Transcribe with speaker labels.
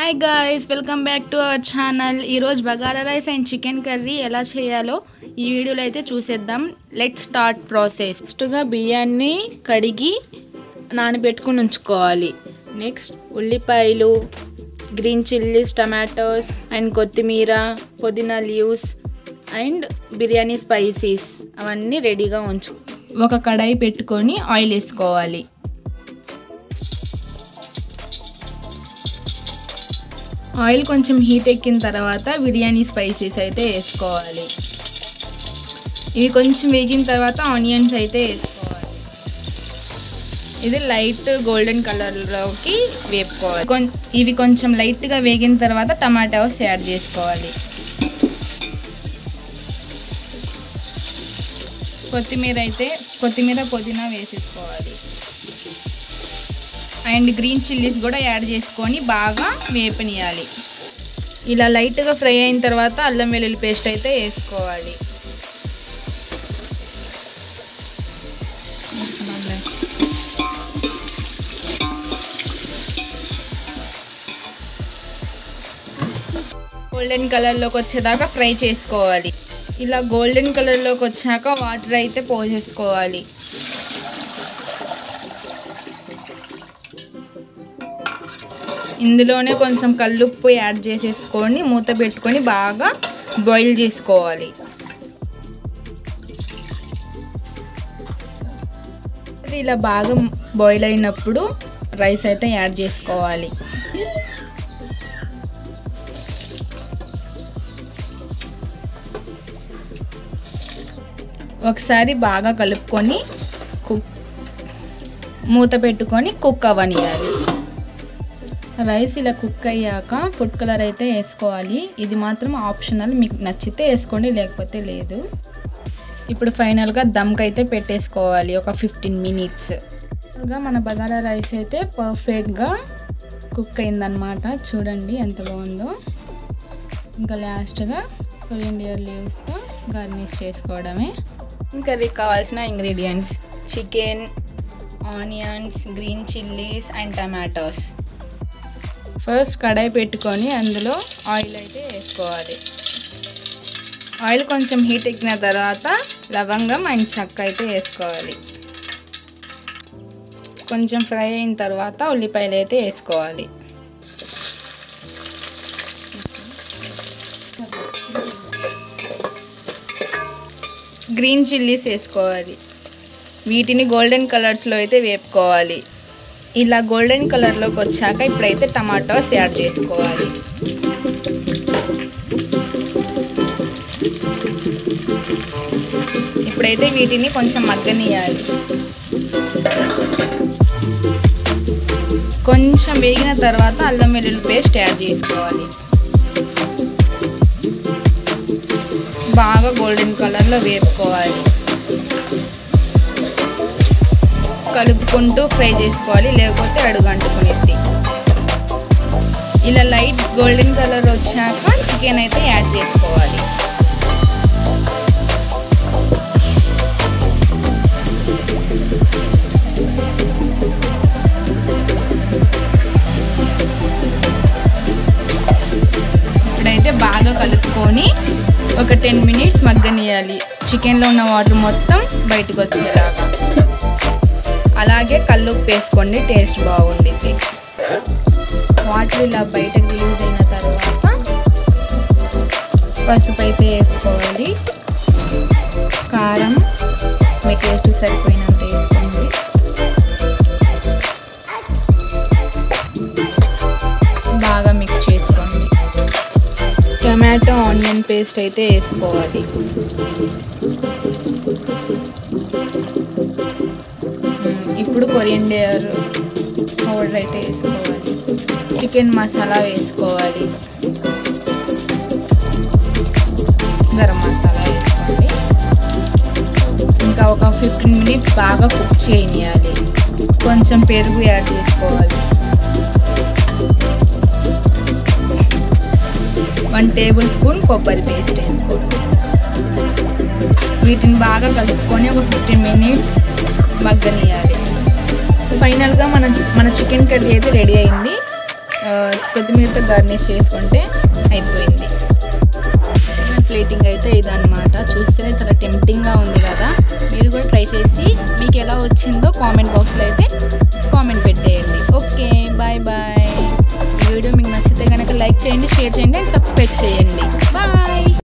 Speaker 1: Hi guys, welcome back to our channel. ఈరోజు bagara rice and chicken curry ఎలా చేయాలో ఈ వీడియోలో అయితే చూసేద్దాం. Let start process. ఫస్ట్గా బియ్యాన్ని కడిగి నానబెట్టుకుని ఉంచుకోవాలి. నెక్స్ట్ ఉల్లిపాయలు, గ్రీన్ చిల్లీస్, టమాటోస్ అండ్ కొత్తిమీర, పుదీనా లీవ్స్ అండ్ బిర్యానీ స్పైసీస్ అవన్నీ రెడీగా ఒక కడాయి పెట్టుకొని ఆయిల్ వేసుకోవాలి. ఆయిల్ కొంచెం హీట్ ఎక్కిన తర్వాత బిర్యానీ స్పైసెస్ అయితే వేసుకోవాలి. ఇవి కొంచెం వేగిన తర్వాత ఆనియన్స్ అయితే వేసుకోవాలి. ఇది లైట్ గోల్డెన్ కలర్లోకి వేపుకోవాలి. ఇవి కొంచెం లైట్గా వేగిన తర్వాత టమాటాస్ యాడ్ చేసుకోవాలి. కొత్తిమీర పుదీనా వేసేసుకోవాలి. అండ్ గ్రీన్ చిల్లీస్ కూడా యాడ్ చేసుకొని బాగా వేపనియాలి. ఇలా లైట్గా ఫ్రై అయిన తర్వాత అల్లం వెల్లుల్లి పేస్ట్ అయితే వేసుకోవాలి. గోల్డెన్ కలర్లోకి వచ్చేదాకా ఫ్రై చేసుకోవాలి. ఇలా గోల్డెన్ కలర్లోకి వచ్చాక వాటర్ అయితే పోసేసుకోవాలి. ఇందులోనే కొంచెం కల్లుప్పు యాడ్ చేసేసుకొని మూత పెట్టుకొని బాగా బాయిల్ చేసుకోవాలి. ఇలా బాగా బాయిల్ అయినప్పుడు రైస్ అయితే యాడ్ చేసుకోవాలి. ఒకసారి బాగా కలుపుకొని మూత పెట్టుకొని కుక్ అవ్వనియాలి. రైస్ ఇలా కుక్ అయ్యాక ఫుడ్ కలర్ అయితే వేసుకోవాలి. ఇది మాత్రం ఆప్షనల్, మీకు నచ్చితే వేసుకోండి, లేకపోతే లేదు. ఇప్పుడు ఫైనల్గా దమ్కి అయితే పెట్టేసుకోవాలి ఒక 15 మినిట్స్. మన బగారా రైస్ అయితే పర్ఫెక్ట్గా కుక్ అయిందనమాట. చూడండి ఎంత బాగుందో. ఇంకా లాస్ట్గా కొరియండర్ లీవ్స్తో గార్నిష్ చేసుకోవడమే. కర్రీకి కావాల్సిన ingredients: chicken, onions, green chillies and tomatoes. First kadai పెట్టుకొని అందులో ఆయిల్ అయితే వేసుకోవాలి. ఆయిల్ కొంచెం హీట్ ఎక్కిన తర్వాత లవంగం అండ్ చెక్క అయితే వేసుకోవాలి. కొంచెం ఫ్రై అయిన తర్వాత ఉల్లిపాయలు అయితే వేసుకోవాలి. గ్రీన్ చిల్లీస్ వేసుకోవాలి. వీటిని గోల్డెన్ కలర్స్లో అయితే వేపుకోవాలి. ఇలా గోల్డెన్ కలర్లోకి వచ్చాక ఇప్పుడైతే టమాటోస్ యాడ్ చేసుకోవాలి. ఇప్పుడైతే వీటిని కొంచెం మగ్గనియాలి. కొంచెం వేగిన తర్వాత అల్లం వెల్లుల్లి పేస్ట్ యాడ్ చేసుకోవాలి. బాగా గోల్డెన్ కలర్లో వేపుకోవాలి. కలుపుకుంటూ ఫ్రై చేసుకోవాలి, లేకపోతే అడుగంటుకునేది. ఇలా లైట్ గోల్డెన్ కలర్ వచ్చాక చికెన్ అయితే యాడ్ చేసుకోవాలి. ఇప్పుడైతే బాగా కలుపుకొని ఒక 10 మినిట్స్ మగ్గనియాలి. చికెన్లో ఉన్న వాటర్ మొత్తం బయటకు వచ్చేలాగా. అలాగే కల్లుప్పు వేసుకోండి, టేస్ట్ బాగుండిద్ది. వాటర్ ఇలా బయటకు రిలీజ్ అయిన తర్వాత పసుపు అయితే వేసుకోవాలి. కారం మీ టేస్ట్ సరిపోయినంత వేసుకోండి. బాగా మిక్స్ చేసుకోండి. టమాటో ఆనియన్ పేస్ట్ అయితే వేసుకోవాలి. ఇప్పుడు కొరియండర్ పౌడర్ అయితే వేసుకోవాలి. చికెన్ మసాలా వేసుకోవాలి. గరం మసాలా వేసుకోండి. ఇంకా ఒక 15 మినిట్స్ బాగా కుక్ చేయనియాలి. కొంచెం పెరుగు యాడ్ చేసుకోవాలి. 1 టేబుల్ స్పూన్ కొబ్బరి పేస్ట్ వేసుకోండి. వీటిని బాగా కలుపుకొని ఒక 15 మినిట్స్ మగ్గనియాలి. ఫైనల్గా మన చికెన్ కర్రీ అయితే రెడీ అయింది. కొత్తిమీరతో గార్నిష్ చేసుకుంటే అయిపోయింది. ప్లేటింగ్ అయితే ఇదన్నమాట. చూస్తేనే చాలా టెంప్టింగ్గా ఉంది కదా. మీరు కూడా ట్రై చేసి మీకు ఎలా వచ్చిందో కామెంట్ బాక్స్లో అయితే కామెంట్ పెట్టేయండి. Okay, bye bye. ఈ వీడియో మీకు నచ్చితే కనుక లైక్ చేయండి, షేర్ చేయండి, సబ్స్క్రైబ్ చేయండి. బాయ్.